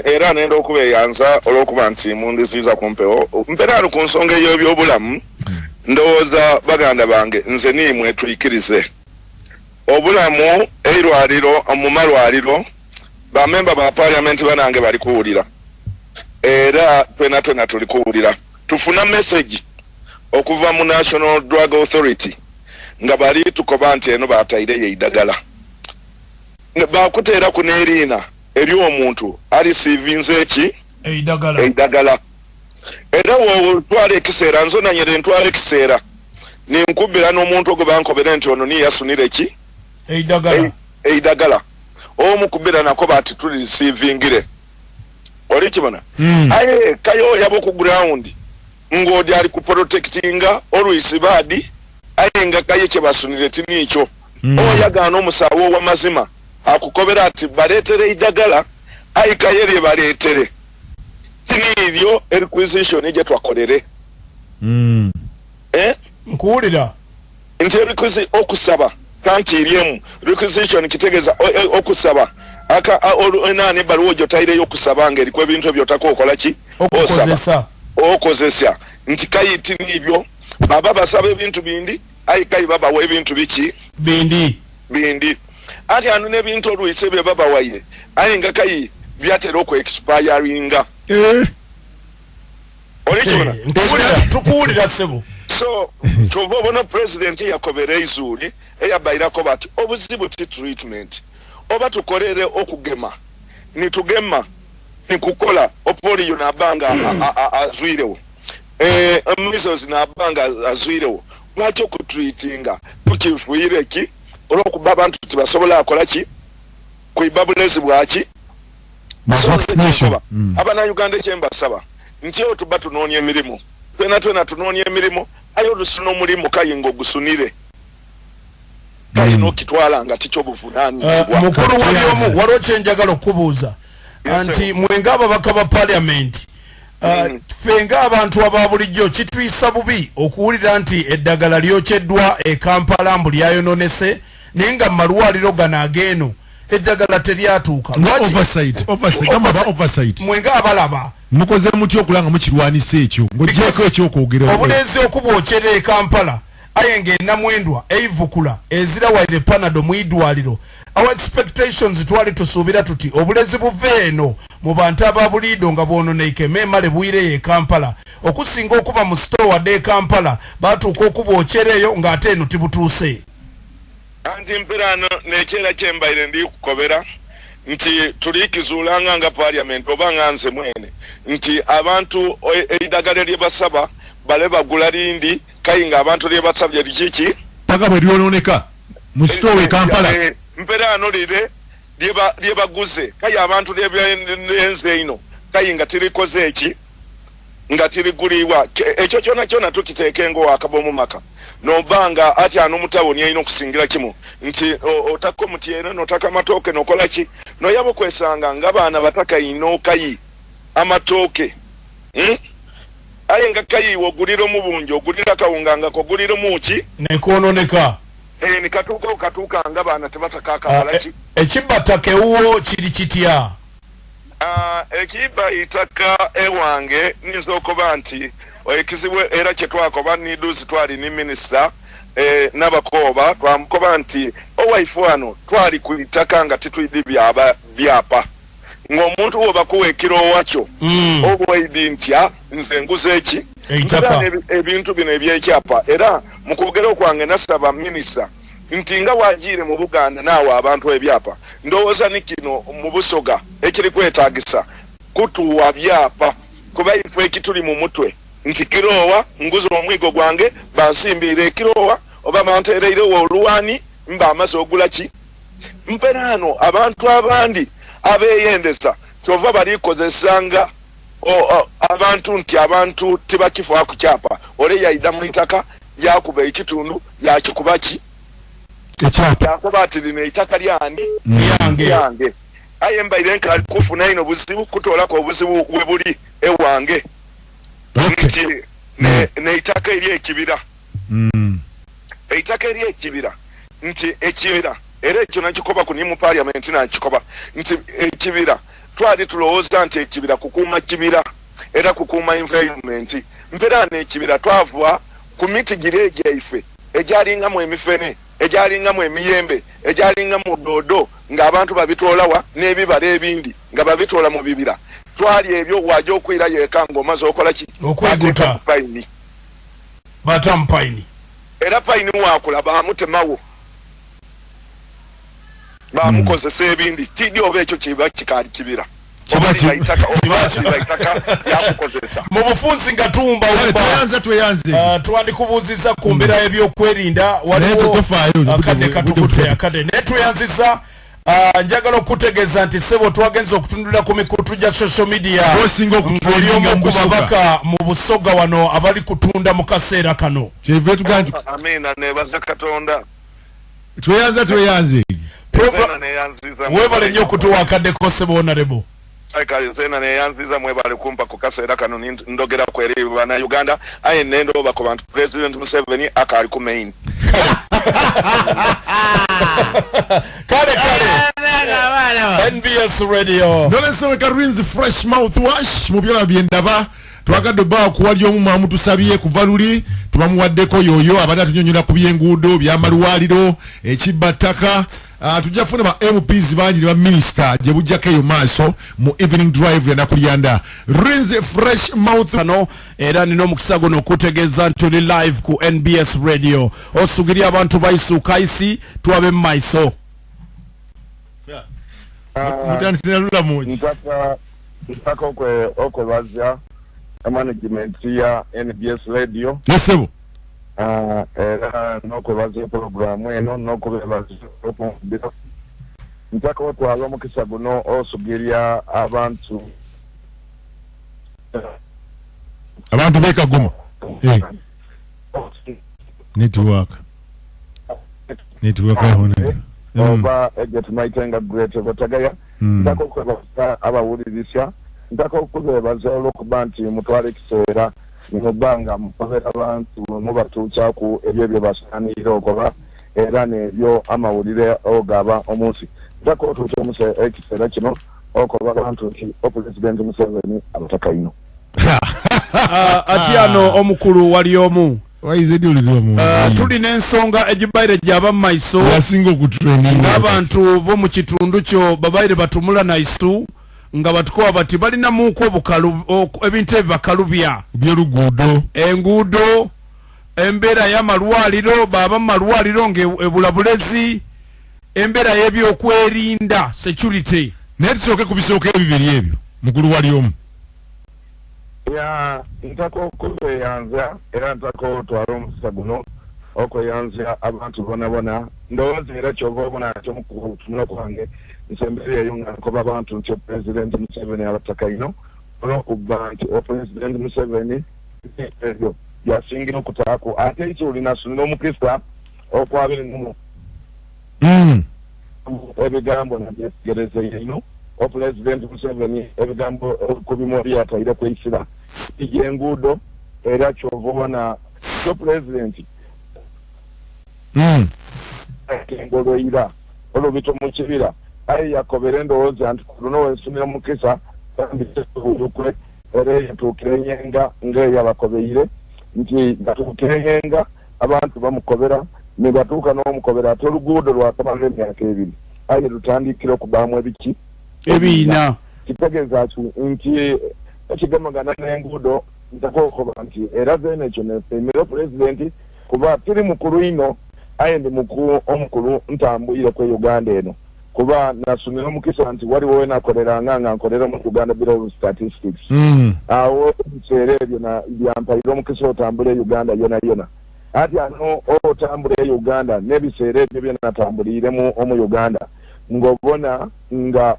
era nenda okubeyanza olwokuba nti mundiziza kumpewo mperano ku nsonga ey'ebyobulamu ndowooza baganda bange nze niimwe tuyikirize obulamu eirwaliro mu malwaliro bamemba ba parliament banange bali kuwulira era twena tuli kuwulira tufuna message okuva mu National Drug Authority nga bali tukoba nti eno bataireyo eidagala bakuteera ku neeriina eri omuntu alisiivinze eki eidagala era wotwala ekiseera nzonanyere ntwala ekiseera ninkubira n'omuntu ogwe bankobere nti ono niyasunire eki eidagala omukubira nako bati tulisiivingire oli kibona aye kayo yabo ku ground ng'odi ali ku protectinga olwisi baadi aye nga kaye kye basunire tiniikyo oyagaana omusawo w'amazima akukobera ati baleetere eidagala aye kaye lye baleetere tiniibyo requisition ejye twakolere nkuwulira nti okusaba kankiiryemu requisition kitegeeza okusaba nani baluwa gyotaireyo okusaba ng'eriko ebintu ebyotako okola ki okozesa nti kayiti nibyo baba basaba ebintu bindi ayi kayi babawa ebintu biki bindi ati anu n'ebintu olwise bye babawaire ayi nga kayi byatera okweexpiringa olikibona tukuwulira ssebo so kyova obona president yakobera eizuli eyabairako bati obuzibu ti treatment oba tukolere okugema nitugema nikukola opoliyo nabanga azwirewo measles nabanga azwirewo lwaki okutreatinga tukifuire ki olwokuba abantu tibasobola akola ki kuibabulezi bwaki abanauganda ekyembasaba nti eyo tuba tunoonya emirimu twena tunoonya emirimu aye olusuna omulimu kayinga ogusunire kayina okitwala nga tikyo buvunaanyizibwa mukulu walyomu waliwo kyenjagala okubuuza anti mwenga ababaka ba parliament ffe ng'abantu aba bulijjo kituyisa bubi okuwulira nti eddagala lyokeddwa e Kampala mbu lyayononese naye nga malwaliro gano ageeno eddagala teryatuuka oversight mwenga abalaba mukoze mutya okulanga mukirwanisa ekyo ng'ogyeko ekyokwogera obulenzi okubwokyera e Kampala aye ng'ennamwendwa eivukula ezira waire panado mu idwaliro our expectations twali tusuubira tuti obulezi buve eno mu bantu ababuliido nga bwononeike memale bwire e Kampala okusinga okuba mu store wadde e Kampala batuuka okubwokyereyo ng'ate eno tibutuuse anti mpirano nekyera kyembaire ndi kukobera nti tulikizuulanga nga parliament oba nga nze mwene nti abantu eidagala lye basaba bale bagula lindi kayinga abantu lye basabye likiki paka bwe lyononeka mu store e Kampala mperano lire lye baguze kayi abantu lyebyenze ino kayinga tirikoze eki nga tiriguliwa ekyo kyona tukiteekenga wakabomu maka nobanga ati ano mutawoni alina okusingira kimu nti otako mutyena notaka amatooke nokola ki noyaba okwesanga nga baana bataka ino kayi amatooke aye nga kayi wogulira omubungi ogulira kawunga nga kogulira muki nekononeka nikatuuka nga baana tebataka akamala ki ekibataka ewuwo kiri kitya ekiba itaka ewange ninza okuba nti ekizibu era kyetwakoba niduzi twali ni minisita n'abakooba twamukoba nti owaifu wano twali ku itaka nga titwidi byapa ng'omuntu woba kuwa ekiroowa kyo obwaidi ntya nze nguze eki ebintu bino ebyekyapa era mu kwogera okwange nasaba minisita nti nga wagiire mu Buganda naawe abantu ebyapa ndowooza ni kino mu Busoga ekiri kwetaagisa kutuwa byapa kuba ife ekituli mu mutwe nti kiroowa nguza omwigo gwange bansimbiire ekiroowa oba banteereirewo oluwani mba amaze ogula ki mperano abantu abandi abeeyendeza kyova balikozesanga abantu nti abantu tibakifa ku kyapa ole yaida mu itaka yakuba ekitundu yakikuba ki yakuba ati lino itaka lyandi yange aye mbaire nka kufuna ino buzibu kutoolako obuzibu we buli ewange nti ne itaka eri ekibira eitaka eri ekibira nti ekibira era ekyo nakikoba ku nimu parliament nakikoba nti ekibira twali tulowooza nti ekibira kukuuma kibira era kukuuma environment mpera n'ekibira twava ku miti giri gyaife egyalingamu emifene egyalingamu emiyembe egyalingamu doodo ng'abantu babitoolawa n'ebibala ebindi nga babitoola mu bibira twali ebyo wajja okwira yeeka ng'omaze okola ki okweguta payini batamu payini era payini waakula baamutemawo bamukozesa ebindi tiddi oba ekyo kiba kikaali kibira mu bufunzi nga tumba twandikubuuziza ku mbeera y'ebyokwerinda waliwo akadde katukute akadde naye tweyanziza njagala okutegeeza nti sebo twagenza okutundula ku mikutu gya social media ng'oli omu ku babaka mu busoga wano abali kutunda mu kaseera kano amina nebaza katonda tweyanze webale nnyo okutuwa akaddeko sebo honorable kale zena neyanziza mwebale kumpa ku kaseera kano ndogera ku eri bana Uganda aye nendo bako bantu President Museveni akali ku main kale NBS Radio Nolese Karinzi fresh mouthwash mu Byolaba Byendaba twagadde ba ku Walyomu mamu tusabye kuva luli tubamuwaddeko yoyo abadde tunyonyola ku byenguudo by'amalwaliro ekibataka tujja funa ba MPs banji ba minister je bujjako eyo maaso mu evening drive ya nakulyanda Rinzi fresh mouth kano era nino omukisa guno okutegeeza nti oli live ku NBS Radio osugiri abantu baisuuka isi twabe mu maiso mutandisira lula moji ntaka okwebazya management ya NBS Radio yesebo era n'okwebaza programu eno n'okubebaza okumbira ntaka otwala omukisa guno osugirya abantu b'e Kagoma network ahona oba egye tumayitenga great batagaya ntaka okwebaza abawulirisya ntaka okubebaza olw'okuba nti mutwala ekiseera nimubanga mukobera abantu mubatuucaku ebyo bye basaanire okoba era n'ebyo amawulire ogaba omunsi ntaka otuuca omuse ekiseera kino okoba abantu nti President Museveni abataka ino atyano omukulu Walyomu waize tulina ensonga egibaire gyaba mu maiso yasinga okutraining n'abantu bo mu kitundu kyo babaire batumula naisu nga batukoba bati balina muko obukalu ebintu ebibakalubya by'oluguudo enguudo embeera y'amalwaliro baba mu malwaliro ng'ebulabulezi embeera y'ebyokwerinda security naye tusooke ku bisooka ebibiri ebyo mukulu Walyomu ntaka okubeyanza era ntaka otwala omukisa guno okweyanza abantu bonabona ndowooza era kyova obona nti omukutumula kwange nsembere eyo nga nkoba abantu nti President Museveni abataka ino olw'okuba nti President Museveni ebyo byasingira okutaako ate ekyo olinasunira omukisa okwabire numu ebigambo nabyetegereze ino President Museveni ebigambo kubimu byataire kweisira enguudo era kyova obona kyo President engoloira olubito mu kibira aye yakobera endowooza nti luno wensunira mukisa tambisebulukwe era yatuukira enyenga ng'eyabakobeire nti batuukira enyenga abantu bamukobera ne batuuka n'omukobera ate oluguudo lwakamala emyaka ebiri aye lutandikire okubaamu ebiki ebiina kitegeeza nti ekigamagana n'enguudo ntaka okoba nti era zeena ekyo nefeemera Pulezidenti kuba tiri mukulu ino aye ndi omukulu ntambuyire ku Uganda eno kuba nasunira omukisa nti waliwo we nakoleranga nga nkolera mu Uganda Bureau of Statistics awo ebiseera ebyo byampaire omukisa otambula e Uganda yona ati ano otambula e Uganda n'ebiseera ebyo byenatambuliremu omu Uganda ng'obona nga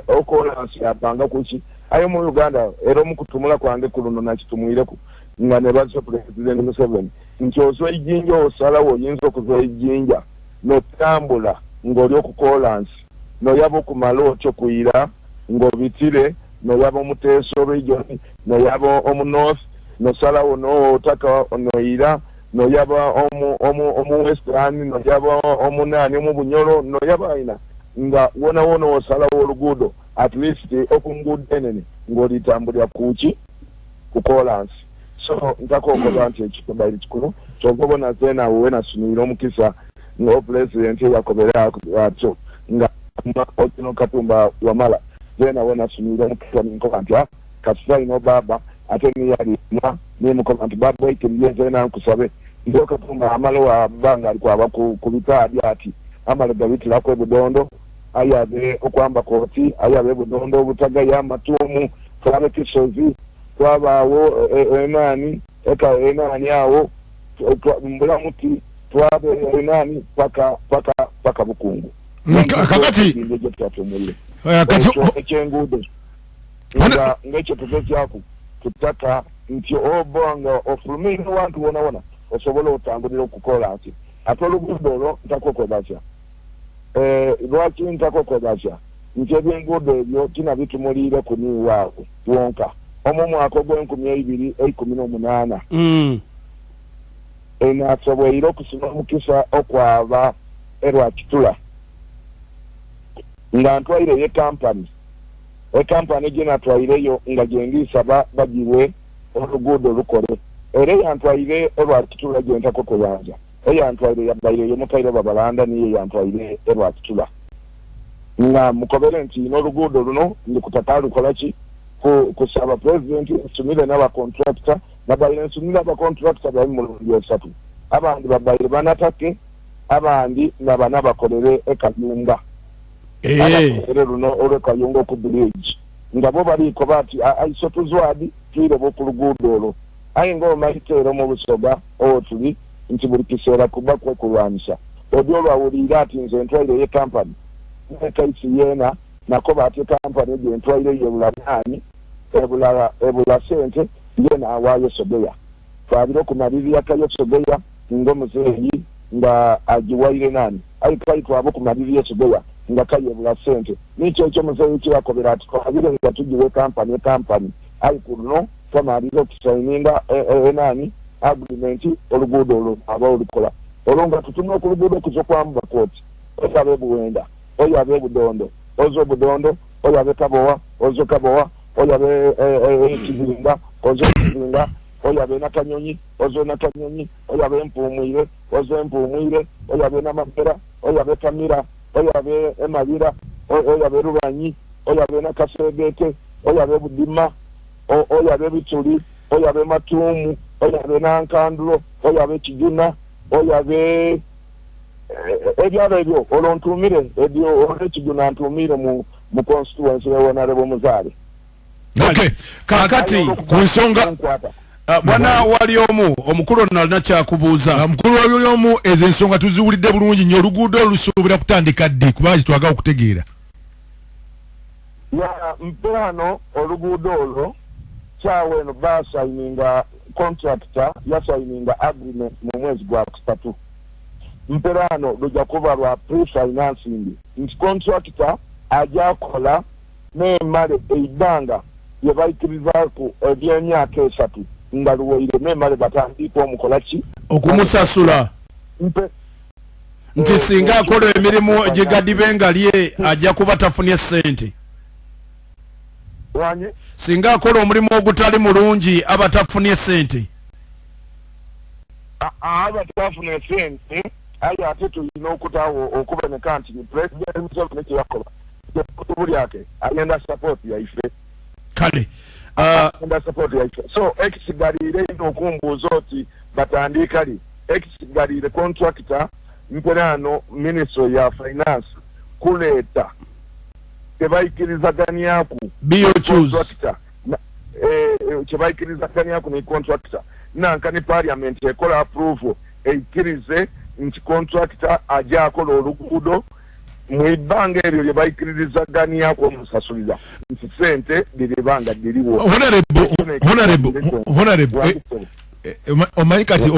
okolansi yapanga kuki ayo mu Uganda era omukutumula kwange ku luno nakitumwireku nga ne bazza President Museveni nti ozwa ejjinja osalawo oyinza okuzwa ejjinja n'otambula ng'oli okukolansi n'oyaba okumala otyo kuyira ng'obitire n'oyaba omuteeso region n'oyaba omu north n'osalawo n'otaka n'oyira n'oyaba omu western n'oyaba omunaani omu bunyolo n'oyaba ayina nga wona osalawo oluguudo at least okungude enene ng'olitambulira kuki ku kolansi so ntakokoba nti ekikubairi kikulu kyogobona zena wenasunira omukisa nga president yakobera atyo nga Otino Katumba wamala zena wenasunira omukisa ninkoba nti kasita ino baba ate niyali ni mukoba nti baba ikiriye zena nkusabe ndio Katumba amalo wa banga alikuwa kubitaadi ati amalo gabitirako ebudondo ayabe okwamba koti ayabe ebudondo obutaga y'amatuumu twabe kisozi twabawo enani eka enani awo mbulamuti twabe enani paka bukungu kakati ekyenguudo ng'ekyo tugezaako tutaka nti obanga ofulumira wantu wona osobola otambulira okukola nti ate oluguudo olwo ntakokodasya lwaki ntakokodasya nti ebyenguudo ebyo kina bitumuliire ku niwaako wonka omu mwaka ogw'2018 enasoboire okusima omukisa okwaba Lwakitula nga ntwaireyo ekampani gye natwaireyo nga gyengisaba bagirwe oluguudo olukole era yantwaire Lwakitula gye ntakokobanja eyantwaire yabaireyo mukaire babalanda niye yantwaire Lwakitula nga mukobere nti n'oluguudo luno ndikutaka lukola ki kusaba president nsumire n'abacontractor nabaire nsumire abacontractor bali mulundi esatu abandi babaire banatake abandi nabana bakolere ekayunga abakolere luno olw'ekayunga okubridge nga bo baliko bati aisotuzwadi twire bokuluguudo olwo aye ng'omaiteero mu busoga tuli nti buli kiseera kuba kwekulwanisa odi olwawulira ati nze ntwaireyo ekampani nekaisi yeena nako baate kampani gye ntwaireyo ebulanaani ebula sente yeena awaayo sogeya twabire okumalirira kayo sogeya ng'omuzeeyi nga agiwaire nani ayi kai twaba okumalirira sogeya nga kayo ebula sente nikyo ekyo muzeeyi kyakobera ati twabire nga tugiwe kampani ayi kuno twamalira okusayininga enani agreement oluguudo olwo aba olukola olwo nga tutumye okuluguudo okuza kwamba kooti oyabe buwenda oyabe budondo ozo budondo oyabe kabowa ozo kabowa oyabe kizinga ozo kizinga oyabe nakanyonyi ozo nakanyonyi oyabe empumwire ozo empumwire oyabe namapera oyabe kamira oyabe emabira oyabe rubanyi oyabe nakasegete oyabe budima oyabe bituli oyabe matuumu oyabe nankandulo oyabe kijuna oyabe ebyalo ebyo olontumire ebyo olwekijuna ntumire mu constituency y'Honorable Muzaale. Okay, kakati ku nsonga bwana Walyomu omukulu nalina kyakubuuza. Mukulu Walyomu ezo ensonga tuziwulidde bulungi nnyo oluguudo lusuubira kutandika ddi kuba kitwagala okutegeera. Mpano oluguudo olwo kyawe eno basayininga contractor yasayininga agreement mu mwezi gwa kusatu mperano lujja kuba lwa pre-financing nti contractor ajakola n'emmale eibanga lye bayikirizaku eby'emyaka esatu nga luweire n'emmale batandika omukola ki okumusasula nti singa akola emirimu gigadibe nga lye ajja kuba tafunye ssente wanye singa akola omulimu ogutali mulungi aba tafunye ssente aba tafunye ssente aye ate tulina okutawo okuboneka nti ni president Museveni kyeyakola buli ake agenda support yaife kale agenda support yaife so ekisigalire okumbuuza oti batandika li ekisigalire contractor mperano ministry ya finance kuleeta tebaikirizaganyaku tebaikirizaganyaku ne contractor nanka ne parliament ekola approve eikirize nti contractor ajja akola oluguudo mu ibbanga eryo lye baikirizaganyaku omusasulira nti sente liribanga liriwo. Honorable omanyi kati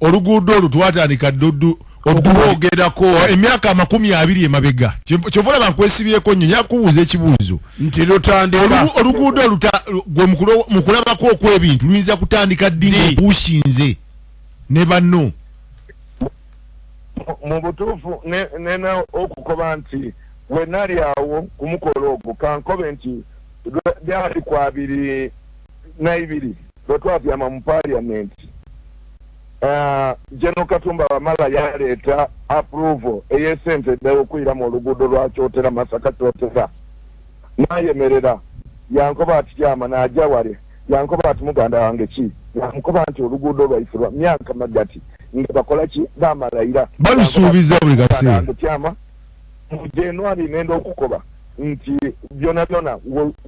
oluguudo olutwatandika doddu okubogerako emyaka 20 emabega kyova olaba nkwesibyeko nnyo nyakubuuza ekibuuzo nti lutandika oluguudo gwe mukulabako okw'ebintu luyinza kutandika ddi ng'okuushinze ne banno mu butuufu nena okukoba nti wenali awo kumukologo kankobe nti byali kwa 2 lwetwavyama mu parliament General Katumba Wamala yaleeta approval eyesente okuyira mu oluguudo lwa Kyotera Masaka Kyotera nayemerera yankoba ati kyama najja wale yankoba ati muganda wange ki yankoba nti oluguudo lwaife lwa myaka magati nga bakola ki bamalayira balusuubiza buli kaseera kyama mu January nenda okukoba nti byona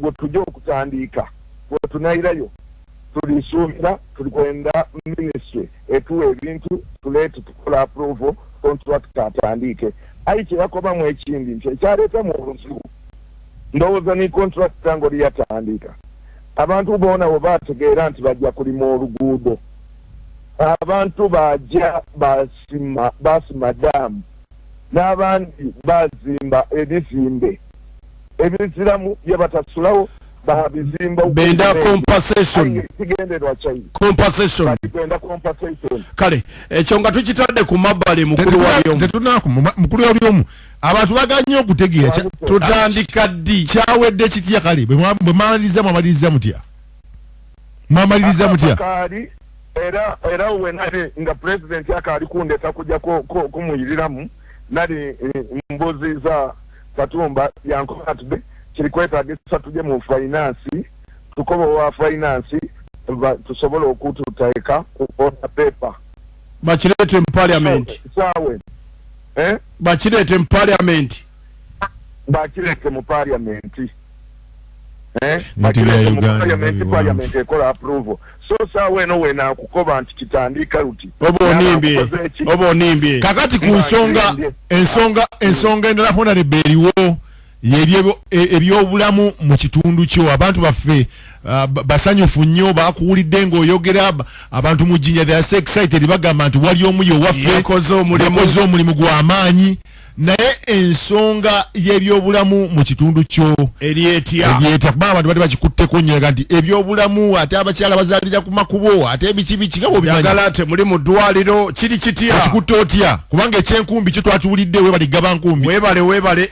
we tujja okutandika we tunayirayo tulisuubira tulikwenda ministry etuwa ebintu tuleete tukola approval contract atandike ayi kyeyakobamu ekindi nti ekyaleeta mu olusuku ndowooza ni contract tango liyatandika abantu boona bwe bategeera nti bajja kulima oluguudo abantu bajja basima daamu n'abandi bazimba ebizimbe ebiziramu bye batasulawo babizimba benda compensation kale ekyo nga tukitadde ku mabbali mukulu walyomu abantu baganye okutegeera tutandika ddi kyawedde kitya kale bwe mwamaliriza mutya era wenali nga president akaali kundeta kujja kumuyiriramu nali mbuziza Katumba yankoba tube kirikwetagisa tuje mu finance tukoba wa finance tusobola okututaeka ku order paper bakirete mu parliament sawe bakirete mu parliament parliament ekola approval so sawe no wena kukoba nti kitandika ruti obo nimbye kakati ku ensonga endala hona rebeliwo ebyobulamu mu kitundu kyo abantu baffe basanyufu nnyo bakuwulidde ng'oyogera abantu mu jjinya they are so excited bagamba nti Walyomu yo waffe yakoze omulimu gw'amaanyi naye ensonga y'ebyobulamu mu kitundu kyo eryetya kuba abantu bali bakikutteko nnyo nti ebyobulamu ate abakyala bazaalira ku makubo ate ebiki nga bw'obyagala temuli mu ddwaliro kiri kitya ekikutte otya kubanga ekyenkumbi kyo twatuwulidde weebale gaba nkumbi weebale